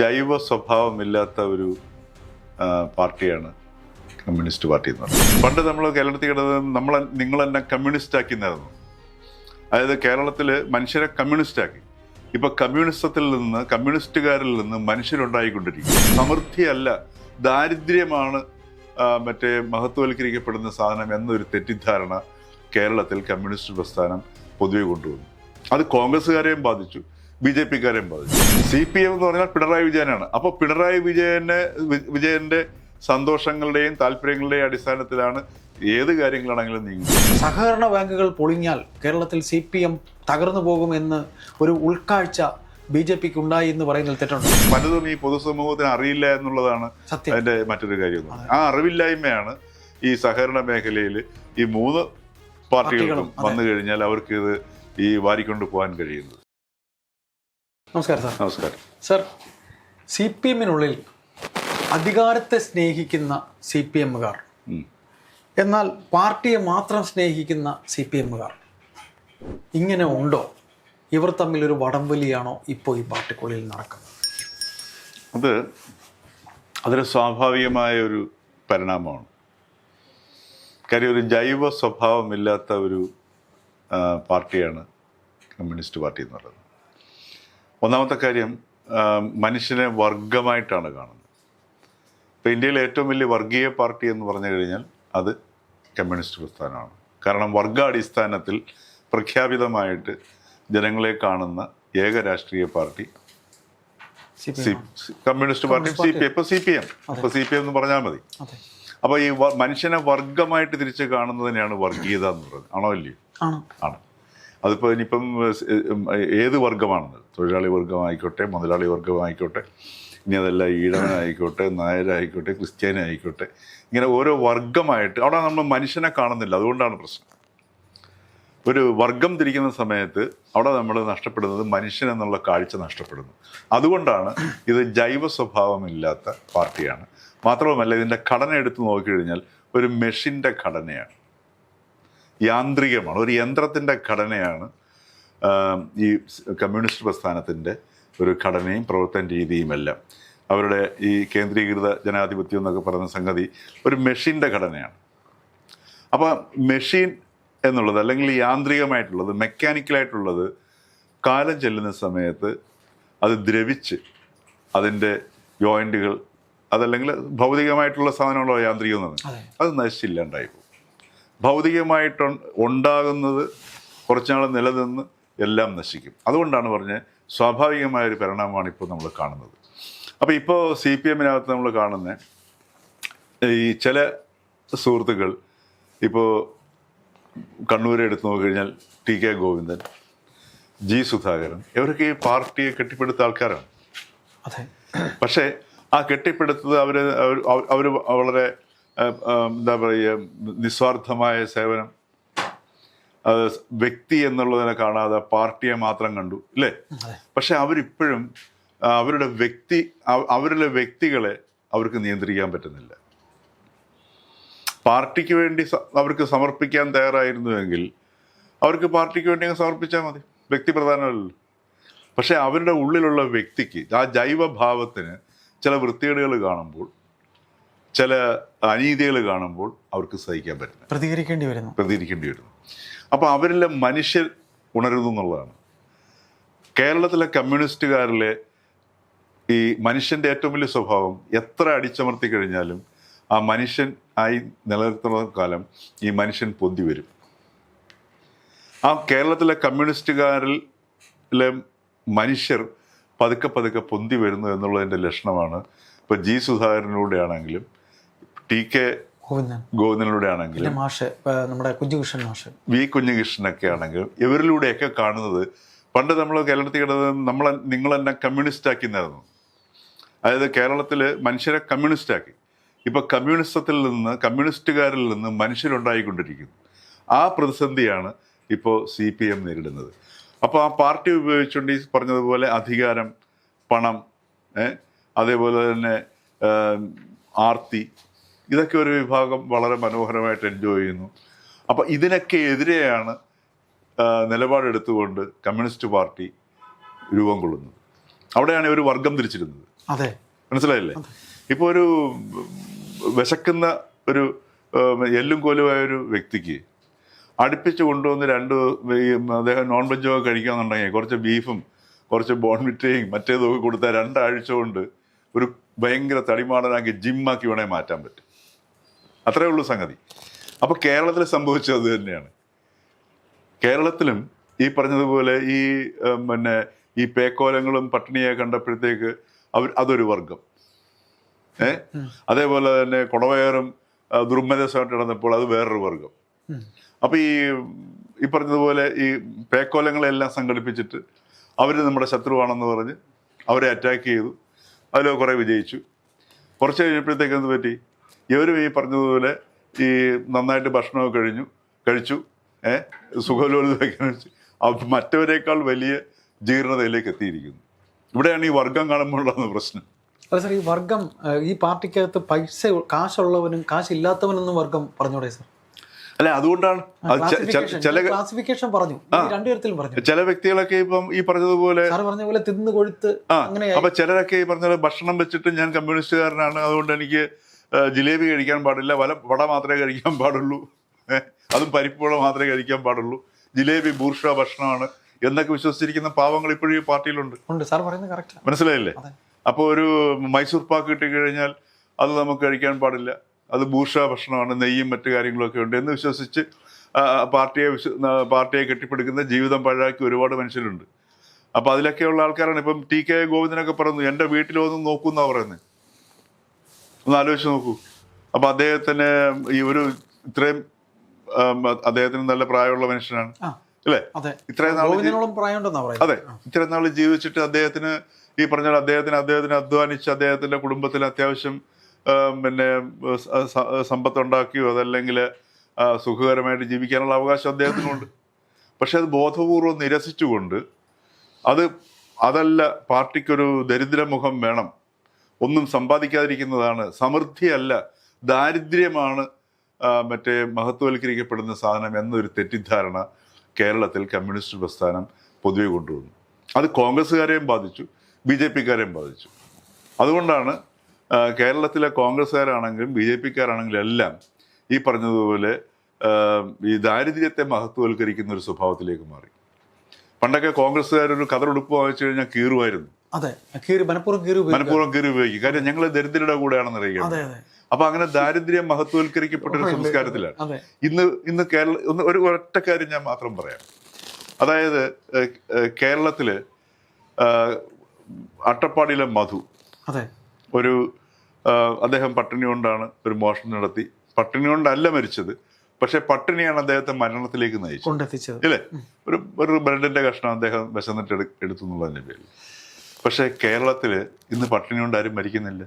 ജൈവ സ്വഭാവമില്ലാത്ത ഒരു പാർട്ടിയാണ് കമ്മ്യൂണിസ്റ്റ് പാർട്ടി എന്ന് പറയുന്നത്. പണ്ട് നമ്മൾ കേരളത്തിൽ കിടന്നത് നിങ്ങളെന്നെ കമ്മ്യൂണിസ്റ്റ് ആക്കിന്നായിരുന്നു. അതായത് കേരളത്തിൽ മനുഷ്യരെ കമ്മ്യൂണിസ്റ്റ് ആക്കി. ഇപ്പൊ കമ്മ്യൂണിസത്തിൽ നിന്ന് കമ്മ്യൂണിസ്റ്റുകാരിൽ നിന്ന് മനുഷ്യരുണ്ടായിക്കൊണ്ടിരിക്കും. സമൃദ്ധിയല്ല, ദാരിദ്ര്യമാണ് മറ്റേ മഹത്വവൽക്കരിക്കപ്പെടുന്ന സാധനം എന്നൊരു തെറ്റിദ്ധാരണ കേരളത്തിൽ കമ്മ്യൂണിസ്റ്റ് പ്രസ്ഥാനം പൊതുവെ കൊണ്ടുവന്നു. അത് കോൺഗ്രസ്സുകാരെയും ബാധിച്ചു, BJP-ക്കാരെയും ബാധിച്ചു. CPM എന്ന് പറഞ്ഞാൽ പിണറായി വിജയനാണ്. അപ്പോൾ പിണറായി വിജയന്റെ സന്തോഷങ്ങളുടെയും താല്പര്യങ്ങളുടെയും അടിസ്ഥാനത്തിലാണ് ഏത് കാര്യങ്ങളാണെങ്കിലും നീങ്ങുന്നത്. സഹകരണ ബാങ്കുകൾ പൊളിഞ്ഞാൽ കേരളത്തിൽ CPM തകർന്നു പോകുമെന്ന് ഒരു ഉൾക്കാഴ്ച BJP-ക്ക് ഉണ്ടായി എന്ന് പറയുന്നതിൽ തെറ്റുണ്ട്. പലതും ഈ പൊതുസമൂഹത്തിന് അറിയില്ല എന്നുള്ളതാണ് അതിന്റെ മറ്റൊരു കാര്യം. ആ അറിവില്ലായ്മയാണ് ഈ സഹകരണ മേഖലയിൽ ഈ മൂന്ന് പാർട്ടികൾക്കും വന്നു കഴിഞ്ഞാൽ അവർക്ക് ഇത് ഈ വാരിക്കൊണ്ട് പോകാൻ കഴിയുന്നത്. നമസ്കാരം സാർ. നമസ്കാരം സർ, CPM-നുള്ളിൽ അധികാരത്തെ സ്നേഹിക്കുന്ന CPM-കാർ, എന്നാൽ പാർട്ടിയെ മാത്രം സ്നേഹിക്കുന്ന CPM-കാർ ഇങ്ങനെ ഉണ്ടോ? ഇവർ തമ്മിലൊരു വടംവലിയാണോ ഇപ്പോൾ ഈ പാർട്ടിക്കുള്ളിൽ നടക്കുന്നത്? അതൊരു സ്വാഭാവികമായ ഒരു പരിണാമമാണ്. കാര്യം ഒരു ജൈവ സ്വഭാവമില്ലാത്ത ഒരു പാർട്ടിയാണ് കമ്മ്യൂണിസ്റ്റ് പാർട്ടി എന്ന് പറയുന്നത്. ഒന്നാമത്തെ കാര്യം, മനുഷ്യനെ വർഗമായിട്ടാണ് കാണുന്നത്. ഇപ്പോൾ ഇന്ത്യയിലെ ഏറ്റവും വലിയ വർഗീയ പാർട്ടി എന്ന് പറഞ്ഞു കഴിഞ്ഞാൽ അത് കമ്മ്യൂണിസ്റ്റ് പ്രസ്ഥാനമാണ്. കാരണം വർഗാടിസ്ഥാനത്തിൽ പ്രഖ്യാപിതമായിട്ട് ജനങ്ങളെ കാണുന്ന ഏക രാഷ്ട്രീയ പാർട്ടി കമ്മ്യൂണിസ്റ്റ് പാർട്ടി, CPM. ഇപ്പോൾ CPM എന്ന് പറഞ്ഞാൽ മതി. അപ്പോൾ ഈ മനുഷ്യനെ വർഗമായിട്ട് തിരിച്ച് കാണുന്നതിനെയാണ് വർഗീയത എന്ന് പറയുന്നത്. ആണോ അല്ലയോ? ആണ്. അതിപ്പോൾ ഇനിയിപ്പം ഏത് വർഗമാണെന്നത്, തൊഴിലാളി വർഗമായിക്കോട്ടെ, മുതലാളി വർഗമായിക്കോട്ടെ, ഇനി അതല്ല ഈഴവനായിക്കോട്ടെ, നായരായിക്കോട്ടെ, ക്രിസ്ത്യാനായിക്കോട്ടെ, ഇങ്ങനെ ഓരോ വർഗമായിട്ട് അവിടെ നമ്മൾ മനുഷ്യനെ കാണുന്നില്ല. അതുകൊണ്ടാണ് പ്രശ്നം. ഒരു വർഗം തിരിക്കുന്ന സമയത്ത് അവിടെ നമ്മൾ നഷ്ടപ്പെടുന്നത് മനുഷ്യൻ എന്നുള്ള കാഴ്ച നഷ്ടപ്പെടുന്നു. അതുകൊണ്ടാണ് ഇത് ജൈവ സ്വഭാവമില്ലാത്ത പാർട്ടിയാണ്. മാത്രവുമല്ല, ഇതിൻ്റെ ഘടന എടുത്ത് നോക്കിക്കഴിഞ്ഞാൽ ഒരു മെഷീൻ്റെ ഘടനയാണ്, യാന്ത്രികമാണ്, ഒരു യന്ത്രത്തിൻ്റെ ഘടനയാണ് ഈ കമ്മ്യൂണിസ്റ്റ് പ്രസ്ഥാനത്തിൻ്റെ ഒരു ഘടനയും പ്രവർത്തന രീതിയുമെല്ലാം. അവരുടെ ഈ കേന്ദ്രീകൃത ജനാധിപത്യം എന്നൊക്കെ പറയുന്ന സംഗതി ഒരു മെഷീൻ്റെ ഘടനയാണ്. അപ്പോൾ മെഷീൻ എന്നുള്ളത്, അല്ലെങ്കിൽ യാന്ത്രികമായിട്ടുള്ളത്, മെക്കാനിക്കലായിട്ടുള്ളത് കാലം ചെല്ലുന്ന സമയത്ത് അത് ദ്രവിച്ച് അതിൻ്റെ ജോയിൻറ്റുകൾ, അതല്ലെങ്കിൽ ഭൗതികമായിട്ടുള്ള സാധനങ്ങളോ യാന്ത്രികം എന്ന് പറഞ്ഞാൽ അത് നശിച്ചില്ലാണ്ടായിപ്പോകും. ഭൗതികമായിട്ട് ഉണ്ടാകുന്നത് കുറച്ചുനാൾ നിലനിന്ന് എല്ലാം നശിക്കും. അതുകൊണ്ടാണ് പറഞ്ഞത് സ്വാഭാവികമായൊരു പരിണാമമാണ് ഇപ്പോൾ നമ്മൾ കാണുന്നത്. അപ്പോൾ ഇപ്പോൾ CPM-നകത്ത് നമ്മൾ കാണുന്ന ഈ ചില സുഹൃത്തുക്കൾ, ഇപ്പോൾ കണ്ണൂരെ എടുത്ത് നോക്കിക്കഴിഞ്ഞാൽ TK ഗോവിന്ദൻ, G സുധാകരൻ, ഇവരൊക്കെ ഈ പാർട്ടിയെ കെട്ടിപ്പടുത്ത ആൾക്കാരാണ്. പക്ഷേ ആ കെട്ടിപ്പടുത്തത് അവർ വളരെ എന്താ പറയുക, നിസ്വാർത്ഥമായ സേവനം, വ്യക്തി എന്നുള്ളതിനെ കാണാതെ പാർട്ടിയെ മാത്രം കണ്ടു, ഇല്ലേ? പക്ഷെ അവരിപ്പോഴും അവരുടെ വ്യക്തികളെ അവർക്ക് നിയന്ത്രിക്കാൻ പറ്റുന്നില്ല. പാർട്ടിക്ക് വേണ്ടി അവർക്ക് സമർപ്പിക്കാൻ തയ്യാറായിരുന്നുവെങ്കിൽ അവർക്ക് പാർട്ടിക്ക് വേണ്ടി സമർപ്പിച്ചാൽ മതി, വ്യക്തി പ്രധാനമല്ലല്ലോ. പക്ഷെ അവരുടെ ഉള്ളിലുള്ള വ്യക്തിക്ക്, ആ ജൈവഭാവത്തിന് ചില വൃത്തികേടുകൾ കാണുമ്പോൾ, ചില അനീതികൾ കാണുമ്പോൾ അവർക്ക് സഹിക്കാൻ പറ്റില്ല, പ്രതികരിക്കേണ്ടി വരുന്നു. അപ്പോൾ അവരിലെ മനുഷ്യർ ഉണരുന്നു എന്നുള്ളതാണ്. കേരളത്തിലെ കമ്മ്യൂണിസ്റ്റുകാരിലെ ഈ മനുഷ്യൻ്റെ ഏറ്റവും വലിയ സ്വഭാവം, എത്ര അടിച്ചമർത്തി കഴിഞ്ഞാലും ആ മനുഷ്യൻ ആയി നിലനിർത്തുന്ന കാലം ഈ മനുഷ്യൻ പൊന്തി വരും. ആ കേരളത്തിലെ കമ്മ്യൂണിസ്റ്റുകാരിലെ മനുഷ്യർ പതുക്കെ പതുക്കെ പൊന്തി വരുന്നു എന്നുള്ളതിൻ്റെ ലക്ഷണമാണ് ഇപ്പോൾ G സുധാകരനിലൂടെ ആണെങ്കിലും TK ഗോവിന്ദനിലൂടെ ആണെങ്കിലും നമ്മുടെ V കുഞ്ഞികൃഷ്ണനൊക്കെ ആണെങ്കിലും ഇവരിലൂടെയൊക്കെ കാണുന്നത്, പണ്ട് നമ്മൾ കേരളത്തിൽ കിടന്നത് നിങ്ങളെന്നെ കമ്മ്യൂണിസ്റ്റ് ആക്കിന്നായിരുന്നു. അതായത് കേരളത്തിൽ മനുഷ്യരെ കമ്മ്യൂണിസ്റ്റ് ആക്കി. ഇപ്പോൾ കമ്മ്യൂണിസത്തിൽ നിന്ന് കമ്മ്യൂണിസ്റ്റുകാരിൽ നിന്ന് മനുഷ്യരുണ്ടായിക്കൊണ്ടിരിക്കുന്നു. ആ പ്രതിസന്ധിയാണ് ഇപ്പോൾ CPM നേരിടുന്നത്. അപ്പോൾ ആ പാർട്ടി ഉപയോഗിച്ചുകൊണ്ട് ഈ പറഞ്ഞതുപോലെ അധികാരം, പണം, അതേപോലെ തന്നെ ആർത്തി, ഇതൊക്കെ ഒരു വിഭാഗം വളരെ മനോഹരമായിട്ട് എൻജോയ് ചെയ്യുന്നു. അപ്പോൾ ഇതിനൊക്കെ എതിരെയാണ് നിലപാടെടുത്തുകൊണ്ട് കമ്മ്യൂണിസ്റ്റ് പാർട്ടി രൂപം കൊള്ളുന്നത്. അവിടെയാണ് ഇവർ വർഗം തിരിച്ചിരുന്നത്. അതെ, മനസ്സിലായില്ലേ? ഇപ്പോൾ ഒരു വിശക്കുന്ന ഒരു എല്ലും കോലുമായ ഒരു വ്യക്തിക്ക് അടുപ്പിച്ച് കൊണ്ടുവന്ന് അദ്ദേഹം നോൺ വെജൊക്കെ കഴിക്കാന്നുണ്ടെങ്കിൽ കുറച്ച് ബീഫും കുറച്ച് ബോൺമിറ്റയും മറ്റേതൊക്കെ കൊടുത്താൽ 2 ആഴ്ച കൊണ്ട് ഒരു ഭയങ്കര തടിമാടനാക്കി ജിമ്മാക്കി വേണേൽ മാറ്റാൻ പറ്റും. അത്രേ ഉള്ളൂ സംഗതി. അപ്പോൾ കേരളത്തിൽ സംഭവിച്ചത് അത് തന്നെയാണ്. കേരളത്തിലും ഈ പറഞ്ഞതുപോലെ ഈ പേക്കോലങ്ങളും പട്ടിണിയെ കണ്ടപ്പോഴത്തേക്ക് അതൊരു വർഗം, അതേപോലെ തന്നെ കുടവയറും ദുർമനസ്സായിട്ട് നടന്നപ്പോൾ അത് വേറൊരു വർഗം. അപ്പൊ ഈ പറഞ്ഞതുപോലെ ഈ പേക്കോലങ്ങളെല്ലാം സംഘടിപ്പിച്ചിട്ട് അവർ നമ്മുടെ ശത്രുവാണെന്ന് പറഞ്ഞ് അവരെ അറ്റാക്ക് ചെയ്തു. അതിൽ കുറെ വിജയിച്ചു. കുറച്ച് കഴിഞ്ഞപ്പോഴത്തേക്ക് എന്ത് പറ്റി? ഇവരും ഈ പറഞ്ഞതുപോലെ ഈ നന്നായിട്ട് ഭക്ഷണമൊക്കെ കഴിച്ചു സുഖലോലിതം മറ്റവരെക്കാൾ വലിയ ജീർണതയിലേക്ക് എത്തിയിരിക്കുന്നു. ഇവിടെയാണ് ഈ വർഗം കാണുമ്പോഴുള്ള പ്രശ്നം. അല്ല സാർ, ഈ വർഗം ഈ പാർട്ടിക്കകത്ത് കാശുള്ളവനും കാശില്ലാത്തവനെന്നും വർഗം പറഞ്ഞൂടെ സാർ? അല്ലെ, അതുകൊണ്ടാണ് ക്ലാസിഫിക്കേഷൻ പറഞ്ഞു, രണ്ടു തരത്തിലും പറഞ്ഞു. ചില വ്യക്തികളൊക്കെ ഇപ്പം ഈ പറഞ്ഞതുപോലെ പറഞ്ഞ പോലെ തിന്നു കൊഴുത്ത് അങ്ങനെ. അപ്പൊ ചിലരൊക്കെ ഈ പറഞ്ഞ ഭക്ഷണം വെച്ചിട്ട് ഞാൻ കമ്മ്യൂണിസ്റ്റുകാരനാണ്, അതുകൊണ്ട് എനിക്ക് ജിലേബി കഴിക്കാൻ പാടില്ല, വട മാത്രമേ കഴിക്കാൻ പാടുള്ളൂ, അതും പരിപ്പുവട മാത്രമേ കഴിക്കാൻ പാടുള്ളൂ, ജിലേബി ബൂർഷ്വാ ഭക്ഷണമാണ് എന്നൊക്കെ വിശ്വസിച്ചിരിക്കുന്ന പാവങ്ങൾ ഇപ്പോഴും ഈ പാർട്ടിയിലുണ്ട്. സാർ പറയുന്നത് കറക്റ്റ്. മനസ്സിലായില്ലേ? അപ്പോൾ ഒരു മൈസൂർ പാക്ക് കിട്ടിക്കഴിഞ്ഞാൽ അത് നമുക്ക് കഴിക്കാൻ പാടില്ല, അത് ബൂർഷ്വാ ഭക്ഷണമാണ്, നെയ്യും മറ്റു കാര്യങ്ങളൊക്കെ ഉണ്ട് എന്ന് വിശ്വസിച്ച് പാർട്ടിയെ കെട്ടിപ്പിടിക്കുന്ന ജീവിതം പഴാക്കി ഒരുപാട് മനുഷ്യരുണ്ട്. അപ്പൊ അതിലൊക്കെയുള്ള ആൾക്കാരാണ്. ഇപ്പം TK ഗോവിന്ദനൊക്കെ പറഞ്ഞു എൻ്റെ വീട്ടിലൊന്നും നോക്കൂന്നാ പറയുന്നത്. ഒന്ന് ആലോചിച്ച് നോക്കൂ. അപ്പൊ അദ്ദേഹത്തിന് ഈ ഇത്രയും അദ്ദേഹത്തിന് നല്ല പ്രായമുള്ള മനുഷ്യനാണ് അല്ലേ? ഇത്രയും നാൾ ജീവിച്ചിട്ട് അദ്ദേഹത്തിന് ഈ പറഞ്ഞാൽ അദ്ദേഹത്തിന് അധ്വാനിച്ച് അദ്ദേഹത്തിന്റെ കുടുംബത്തിന് അത്യാവശ്യം സമ്പത്തുണ്ടാക്കിയോ അതല്ലെങ്കിൽ സുഖകരമായിട്ട് ജീവിക്കാനുള്ള അവകാശം അദ്ദേഹത്തിനുണ്ട്. പക്ഷെ അത് ബോധപൂർവം നിരസിച്ചുകൊണ്ട് അതല്ല പാർട്ടിക്കൊരു ദരിദ്രമുഖം വേണം, ഒന്നും സമ്പാദിക്കാതിരിക്കുന്നതാണ്, സമൃദ്ധിയല്ല ദാരിദ്ര്യമാണ് മഹത്വവൽക്കരിക്കപ്പെടുന്ന സാധനം എന്നൊരു തെറ്റിദ്ധാരണ കേരളത്തിൽ കമ്മ്യൂണിസ്റ്റ് പ്രസ്ഥാനം പൊതുവെ കൊണ്ടുവന്നു. അത് കോൺഗ്രസ്സുകാരെയും ബാധിച്ചു, BJPക്കാരെയും ബാധിച്ചു. അതുകൊണ്ടാണ് കേരളത്തിലെ കോൺഗ്രസ്സുകാരാണെങ്കിലും BJPക്കാരാണെങ്കിലും എല്ലാം ഈ പറഞ്ഞതുപോലെ ഈ ദാരിദ്ര്യത്തെ മഹത്വവൽക്കരിക്കുന്ന ഒരു സ്വഭാവത്തിലേക്ക് മാറി. പണ്ടൊക്കെ കോൺഗ്രസ്സുകാരൊരു കതറുടുപ്പ് വാങ്ങിച്ചു കഴിഞ്ഞാൽ കീറുമായിരുന്നു. മനഃപൂർവ്വം കീറി ഉപയോഗിക്കും. കാര്യം ഞങ്ങൾ ദരിദ്രരുടെ കൂടെയാണെന്ന് അറിയുക. അപ്പൊ അങ്ങനെ ദാരിദ്ര്യം മഹത്വവൽക്കരിക്കപ്പെട്ട ഒരു സംസ്കാരത്തിലാണ് ഇന്ന് കേരളം. ഒരു ഒറ്റ കാര്യം ഞാൻ മാത്രം പറയാം. അതായത് കേരളത്തില് അട്ടപ്പാടിയിലെ മധു അദ്ദേഹം പട്ടിണി കൊണ്ടാണ് ഒരു മോഷണം നടത്തി. പട്ടിണി കൊണ്ടല്ല മരിച്ചത്, പക്ഷെ പട്ടിണിയാണ് അദ്ദേഹത്തെ മരണത്തിലേക്ക് നയിച്ചത് ഇല്ലേ? ഒരു ബ്രെഡിന്റെ കഷ്ണം അദ്ദേഹം വിശന്നിട്ട് എടുത്തു എന്നുള്ളതിന്റെ പേരിൽ. പക്ഷെ കേരളത്തില് ഇന്ന് പട്ടിണി കൊണ്ട് ആരും മരിക്കുന്നില്ല.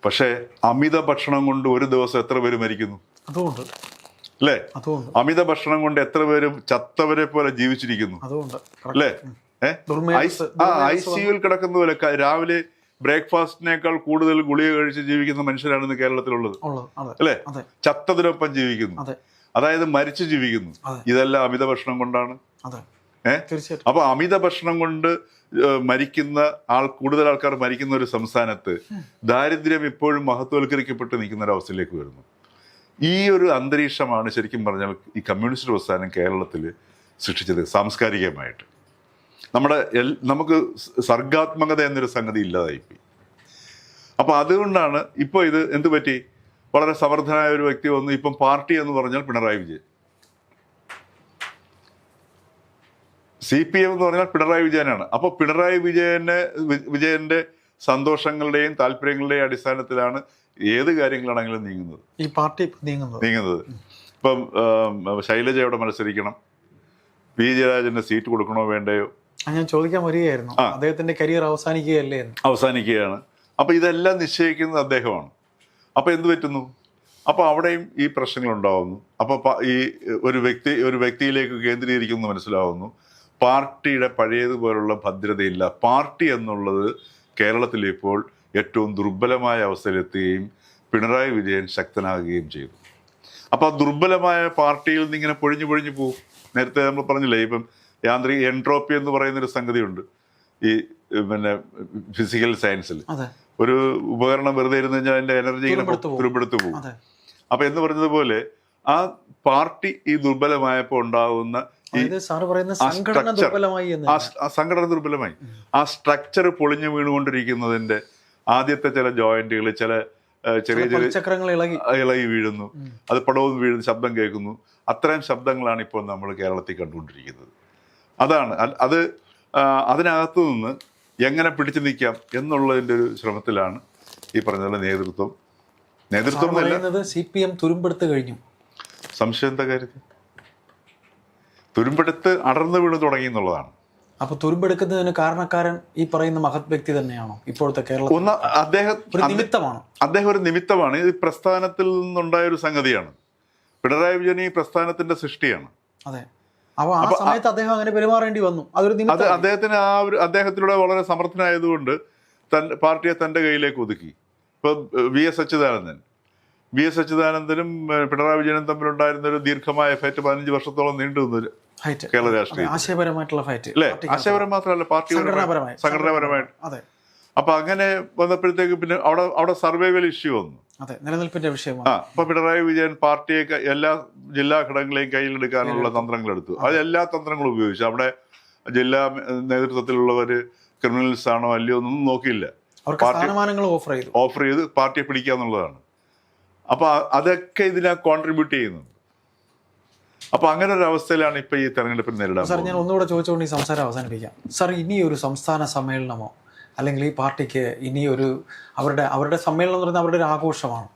പക്ഷെ അമിത ഭക്ഷണം കൊണ്ട് ഒരു ദിവസം എത്ര പേര് മരിക്കുന്നു അല്ലേ? അമിത ഭക്ഷണം കൊണ്ട് എത്ര പേര് ചത്തവരെ പോലെ ജീവിച്ചിരിക്കുന്നു അല്ലേ? ICUവിൽ കിടക്കുന്ന പോലെ രാവിലെ ബ്രേക്ക്ഫാസ്റ്റിനേക്കാൾ കൂടുതൽ ഗുളിക കഴിച്ച് ജീവിക്കുന്ന മനുഷ്യരാണ് ഇന്ന് കേരളത്തിലുള്ളത് അല്ലേ? ചത്തതിനൊപ്പം ജീവിക്കുന്നു, അതായത് മരിച്ചു ജീവിക്കുന്നു. ഇതെല്ലാം അമിത ഭക്ഷണം കൊണ്ടാണ്. അപ്പൊ അമിത ഭക്ഷണം കൊണ്ട് മരിക്കുന്ന കൂടുതൽ ആൾക്കാർ മരിക്കുന്ന ഒരു സംസ്ഥാനത്ത് ദാരിദ്ര്യം ഇപ്പോഴും മഹത്വവൽക്കരിക്കപ്പെട്ട് നിൽക്കുന്ന ഒരു അവസ്ഥയിലേക്ക് വരുന്നു. ഈ ഒരു അന്തരീക്ഷമാണ് ശരിക്കും പറഞ്ഞാൽ ഈ കമ്മ്യൂണിസ്റ്റ് പ്രസ്ഥാനം കേരളത്തിൽ സൃഷ്ടിച്ചത്. സാംസ്കാരികമായിട്ട് നമുക്ക് സർഗാത്മകത എന്നൊരു സംഗതി ഇല്ലാതായിപ്പോയി. അപ്പൊ അതുകൊണ്ടാണ് ഇപ്പൊ ഇത് എന്ത് പറ്റി? വളരെ സമർത്ഥനായ ഒരു വ്യക്തി വന്നു. ഇപ്പം പാർട്ടി എന്ന് പറഞ്ഞാൽ പിണറായി വിജയൻ, CPM എന്ന് പറഞ്ഞാൽ പിണറായി വിജയനാണ്. അപ്പൊ പിണറായി വിജയന്റെ സന്തോഷങ്ങളുടെയും താല്പര്യങ്ങളുടെയും അടിസ്ഥാനത്തിലാണ് ഏത് കാര്യങ്ങളാണെങ്കിലും നീങ്ങുന്നത്, ഈ പാർട്ടി നീങ്ങുന്നത്. ഇപ്പം ശൈലജയോടെ മത്സരിക്കണം, P. ജയരാജന് സീറ്റ് കൊടുക്കണോ വേണ്ടയോ? ഞാൻ ചോദിക്കാൻ വരികയായിരുന്നു. അദ്ദേഹത്തിന്റെ കരിയർ അവസാനിക്കുകയാണ്. അപ്പൊ ഇതെല്ലാം നിശ്ചയിക്കുന്നത് അദ്ദേഹമാണ്. അപ്പൊ എന്ത് പറ്റുന്നു? അപ്പൊ അവിടെയും ഈ പ്രശ്നങ്ങൾ ഉണ്ടാവുന്നു. അപ്പൊ ഈ ഒരു വ്യക്തിയിലേക്ക് കേന്ദ്രീകരിക്കുന്നു മനസ്സിലാവുന്നു. പാർട്ടിയുടെ പഴയതുപോലുള്ള ഭദ്രതയില്ല. പാർട്ടി എന്നുള്ളത് കേരളത്തിൽ ഇപ്പോൾ ഏറ്റവും ദുർബലമായ അവസ്ഥയിലെത്തുകയും പിണറായി വിജയൻ ശക്തനാകുകയും ചെയ്തു. അപ്പൊ ആ ദുർബലമായ പാർട്ടിയിൽ നിന്ന് ഇങ്ങനെ പൊഴിഞ്ഞു പോകും. നേരത്തെ നമ്മൾ പറഞ്ഞില്ലേ, ഇപ്പം യാന്ത്രിക എൻട്രോപ്പി എന്ന് പറയുന്നൊരു സംഗതിയുണ്ട്. ഈ പിന്നെ ഫിസിക്കൽ സയൻസിൽ അതെ ഒരു ഉപകരണം വെറുതെ ഇരുന്ന് കഴിഞ്ഞാൽ അതിന്റെ എനർജി ഇങ്ങനെ തുരുമ്പെടുത്ത് പോകും. അതെ അപ്പൊ എന്ന് പറഞ്ഞതുപോലെ ആ പാർട്ടി ഈ ദുർബലമായപ്പോൾ ഉണ്ടാകുന്ന ഈ അതായത് സാറ് പറയുന്ന സംഘടന ദുർബലമായി എന്ന് ആ സംഘടന ദുർബലമായി ആ സ്ട്രക്ചർ പൊളിഞ്ഞു വീണുകൊണ്ടിരിക്കുന്നതിന്റെ ആദ്യത്തെ ചില ജോയിന്റുകൾ, ചില ചെറിയ ചെറിയ ചക്രങ്ങൾ ഇളകി വീഴുന്നു, അത് പടവും വീഴുന്നു, ശബ്ദം കേൾക്കുന്നു. അത്തരം ശബ്ദങ്ങളാണ് ഇപ്പോൾ നമ്മൾ കേരളത്തിൽ കണ്ടുകൊണ്ടിരിക്കുന്നത്. അതാണ് അത് അതിനകത്തു നിന്ന് എങ്ങനെ പിടിച്ചു നിൽക്കാം എന്നുള്ളതിൻ്റെ ഒരു ശ്രമത്തിലാണ് ഈ പറഞ്ഞ നേതൃത്വം പറയുന്നത്. CPM തുരുമ്പെടുത്ത് കഴിഞ്ഞു. സംശയം എന്താ കാര്യത്തിൽ? തുരുമ്പെടുത്ത് അടർന്നു വീണ് തുടങ്ങി എന്നുള്ളതാണ്. അപ്പൊ തുരുമ്പെടുക്കുന്നതിന് കാരണക്കാരൻ ഈ പറയുന്ന മഹത് വ്യക്തി തന്നെയാണോ ഇപ്പോഴത്തെ കേരളം? അദ്ദേഹം ഒരു നിമിത്തമാണ്. ഇത് പ്രസ്ഥാനത്തിൽ നിന്നുണ്ടായ ഒരു സംഗതിയാണ്. പിണറായി വിജയൻ ഈ പ്രസ്ഥാനത്തിന്റെ സൃഷ്ടിയാണ്. അതെ. അപ്പൊ ആ സമയത്ത് അദ്ദേഹം അങ്ങനെ പെരുമാറേണ്ടി വന്നു. അത് അദ്ദേഹത്തിന് അദ്ദേഹത്തിലൂടെ വളരെ സമർത്ഥനായതുകൊണ്ട് പാർട്ടിയെ തന്റെ കയ്യിലേക്ക് ഒതുക്കി. ഇപ്പൊ VS അച്യുതാനന്ദനും പിണറായി വിജയനും തമ്മിലുണ്ടായിരുന്ന ഒരു ദീർഘമായ ഫൈറ്റ് 15 വർഷത്തോളം നീണ്ടു നിന്നൊരു കേരള രാഷ്ട്രീയം. ആശയപരമായിട്ടുള്ള ഫൈറ്റ് അല്ലേ? ആശയപരം മാത്രമല്ല, പാർട്ടി സംഘടനാപരമായിട്ട്. അപ്പൊ അങ്ങനെ വന്നപ്പോഴത്തേക്ക് പിന്നെ അവിടെ സർവൈവൽ ഇഷ്യൂ വന്നു. നിലനിൽപ്പിന്റെ വിഷയം. അപ്പൊ പിണറായി വിജയൻ പാർട്ടിയെ എല്ലാ ജില്ലാ ഘടകങ്ങളെയും കയ്യിലെടുക്കാനുള്ള തന്ത്രങ്ങൾ എടുത്തു. അത് എല്ലാ തന്ത്രങ്ങളും ഉപയോഗിച്ചു. അവിടെ ജില്ലാ നേതൃത്വത്തിലുള്ളവര് ക്രിമിനൽസ് ആണോ അല്ലയോ ഒന്നും നോക്കിയില്ല. ഓഫർ ചെയ്ത് പാർട്ടിയെ പിടിക്കുക എന്നുള്ളതാണ്. അപ്പൊ അതൊക്കെ ഇതിനെ കോൺട്രിബ്യൂട്ട് ചെയ്യുന്നുണ്ട്. അപ്പൊ അങ്ങനെ ഒരു അവസ്ഥയിലാണ് ഇപ്പൊ ഈ തെരഞ്ഞെടുപ്പിൽ നേരിടാൻ. സാർ, ഞാൻ ഒന്നുകൂടെ ചോദിച്ചുകൊണ്ട് ഈ സംസാരം അവസാനിപ്പിക്കാം. സാർ, ഇനിയൊരു സംസ്ഥാന സമ്മേളനമോ അല്ലെങ്കിൽ ഈ പാർട്ടിക്ക് ഇനിയൊരു അവരുടെ സമ്മേളനം എന്ന് പറയുന്നത് അവരുടെ ഒരു ആഘോഷമാണ്.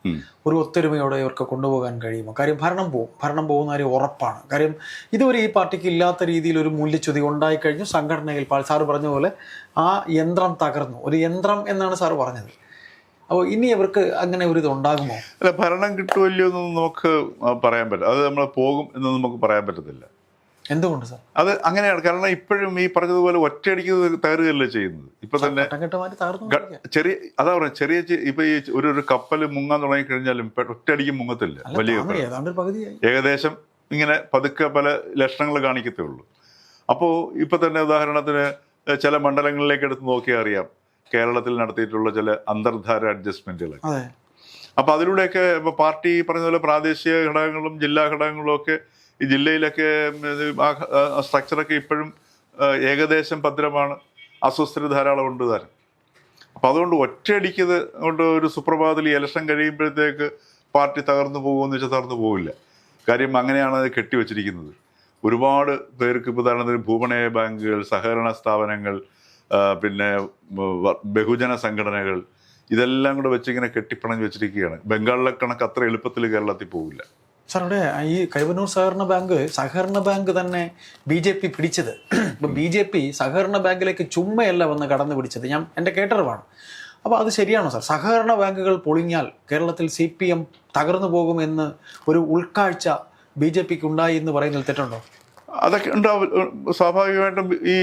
ഒരു ഒത്തൊരുമയോടെ ഇവർക്ക് കൊണ്ടുപോകാൻ കഴിയുമോ? കാര്യം ഭരണം പോകുന്ന കാര്യം ഉറപ്പാണ്. കാര്യം ഇതുവരെ ഈ പാർട്ടിക്ക് ഇല്ലാത്ത രീതിയിൽ ഒരു മൂല്യച്യുതി ഉണ്ടായിക്കഴിഞ്ഞു. സംഘടനയിൽ സാറ് പറഞ്ഞ പോലെ ആ യന്ത്രം തകർന്നു. ഒരു യന്ത്രം എന്നാണ് സാറ് പറഞ്ഞത്. അപ്പോൾ ഇനി അവർക്ക് അങ്ങനെ ഒരു ഇത് ഉണ്ടാകുമോ? അല്ല, ഭരണം കിട്ടുമല്ലോ എന്നൊന്നും നമുക്ക് പറയാൻ പറ്റില്ല. അത് നമ്മൾ പോകും എന്ന് നമുക്ക് പറയാൻ പറ്റത്തില്ല. എന്തുകൊണ്ട് സാർ? അത് അങ്ങനെയാണ്. കാരണം ഇപ്പോഴും ഈ പറഞ്ഞതുപോലെ ഒറ്റയടിക്ക് തകരുകയല്ലേ ചെയ്യുന്നത്. ഇപ്പൊ തന്നെ ചെറിയ അതാ പറയുക, ചെറിയ ഇപ്പൊ ഈ ഒരു കപ്പൽ മുങ്ങാൻ തുടങ്ങി കഴിഞ്ഞാലും ഒറ്റയടിക്ക് മുങ്ങത്തില്ല. വലിയ ഏകദേശം ഇങ്ങനെ പതുക്കെ പല ലക്ഷണങ്ങൾ കാണിക്കത്തേ ഉള്ളൂ. അപ്പോൾ ഇപ്പൊ തന്നെ ഉദാഹരണത്തിന് ചില മണ്ഡലങ്ങളിലേക്ക് എടുത്ത് നോക്കിയാൽ അറിയാം കേരളത്തിൽ നടത്തിയിട്ടുള്ള ചില അന്തർധാര അഡ്ജസ്റ്റ്മെന്റുകൾ. അപ്പൊ അതിലൂടെയൊക്കെ ഇപ്പൊ പാർട്ടി പറഞ്ഞ പോലെ പ്രാദേശിക ഘടകങ്ങളും ജില്ലാ ഘടകങ്ങളും ഒക്കെ ഈ ജില്ലയിലൊക്കെ ആ സ്ട്രക്ചറൊക്കെ ഇപ്പോഴും ഏകദേശം ഭദ്രമാണ്. അസ്വസ്ഥത ധാരാളം ഉണ്ട് താനും. അപ്പം അതുകൊണ്ട് ഒറ്റയടിക്കത് കൊണ്ട് ഒരു സുപ്രഭാതത്തിൽ ഈ ഇലക്ഷൻ കഴിയുമ്പോഴത്തേക്ക് പാർട്ടി തകർന്നു പോകുമെന്ന് വെച്ചാൽ തകർന്നു പോവില്ല. കാര്യം അങ്ങനെയാണ് അത് കെട്ടിവെച്ചിരിക്കുന്നത്. ഒരുപാട് പേർക്ക് ഉദാഹരണത്തിന് ഭൂപണയ ബാങ്കുകൾ, സഹകരണ സ്ഥാപനങ്ങൾ, പിന്നെ ബഹുജന സംഘടനകൾ, ഇതെല്ലാം കൂടെ വെച്ചിങ്ങനെ കെട്ടിപ്പണഞ്ഞ് വെച്ചിരിക്കുകയാണ്. ബംഗാളിലെ കണക്ക് അത്ര എളുപ്പത്തിൽ കേരളത്തിൽ പോവില്ല. സാർ, അവിടെ ഈ കരുവന്നൂർ സഹകരണ ബാങ്ക് തന്നെ BJP പിടിച്ചത്. ഇപ്പം BJP സഹകരണ ബാങ്കിലേക്ക് ചുമ്മയല്ല വന്ന് കടന്നു പിടിച്ചത്. എൻ്റെ കേട്ടറിവാണ്. അപ്പോൾ അത് ശരിയാണോ സാർ? സഹകരണ ബാങ്കുകൾ പൊളിഞ്ഞാൽ കേരളത്തിൽ CPM തകർന്നു പോകുമെന്ന് ഒരു ഉൾക്കാഴ്ച BJPക്ക് ഉണ്ടായി എന്ന് പറയുന്നതിൽ തെറ്റുണ്ടോ? അതൊക്കെ ഉണ്ടാവും. സ്വാഭാവികമായിട്ടും ഈ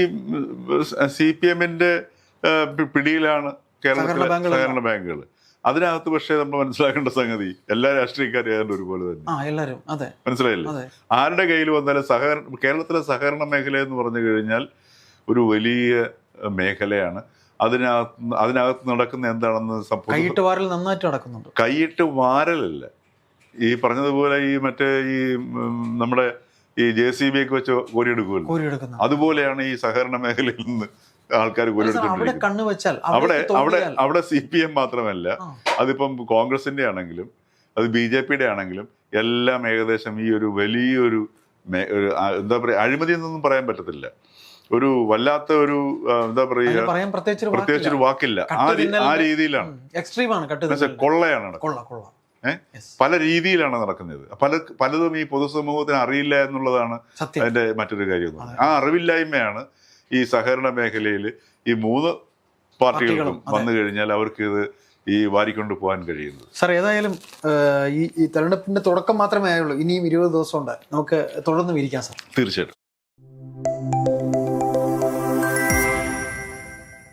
CPMന്റെ പിടിയിലാണ് കേരളത്തിലെ സഹകരണ ബാങ്കുകൾ. അതിനകത്ത് പക്ഷേ നമ്മൾ മനസ്സിലാക്കേണ്ട സംഗതി എല്ലാ രാഷ്ട്രീയക്കാരും ഏതാണ്ട് ഒരുപോലെ തന്നെ. മനസ്സിലായില്ലേ? ആരുടെ കയ്യിൽ വന്നാലും കേരളത്തിലെ സഹകരണ മേഖല എന്ന് പറഞ്ഞു കഴിഞ്ഞാൽ ഒരു വലിയ മേഖലയാണ്. അതിനകത്ത് നടക്കുന്ന എന്താണെന്ന് കൈയിട്ട് വാരലല്ല. ഈ പറഞ്ഞതുപോലെ ഈ മറ്റേ ഈ നമ്മുടെ ഈ JCB ഒക്കെ വെച്ച് കോരിയെടുക്കുമല്ലോ, അതുപോലെയാണ് ഈ സഹകരണ മേഖലയിൽ നിന്ന് ആൾക്കാർ അവിടെ CPM മാത്രമല്ല, അതിപ്പം കോൺഗ്രസിന്റെ ആണെങ്കിലും അത് BJPയുടെ ആണെങ്കിലും എല്ലാം ഏകദേശം ഈ ഒരു വലിയൊരു എന്താ പറയുക, അഴിമതി എന്നൊന്നും പറയാൻ പറ്റത്തില്ല. ഒരു വല്ലാത്ത ഒരു എന്താ പറയുക, പ്രത്യേകിച്ചൊരു വാക്കില്ല. ആ രീതിയിലാണ്, കൊള്ളയാണ് നടക്കുന്നത്. പല രീതിയിലാണ് നടക്കുന്നത്. പലതും ഈ പൊതുസമൂഹത്തിന് അറിയില്ല എന്നുള്ളതാണ് അതിന്റെ മറ്റൊരു കാര്യം. ആ അറിവില്ലായ്മയാണ് ഈ സഹകരണ മേഖലയിൽ ഈ 3 പാർട്ടികളും വന്നു കഴിഞ്ഞാൽ അവർക്ക് ഇത് ഈ വാരിക്കൊണ്ട് പോകാൻ കഴിയുന്നത്. സാർ, ഏതായാലും ഈ തെരഞ്ഞെടുപ്പിന്റെ തുടക്കം മാത്രമേ ആയുള്ളൂ. ഇനിയും 20 ദിവസം ഉണ്ട്. നമുക്ക് തുടർന്ന് ഇരിക്കാം സാർ. തീർച്ചയായിട്ടും.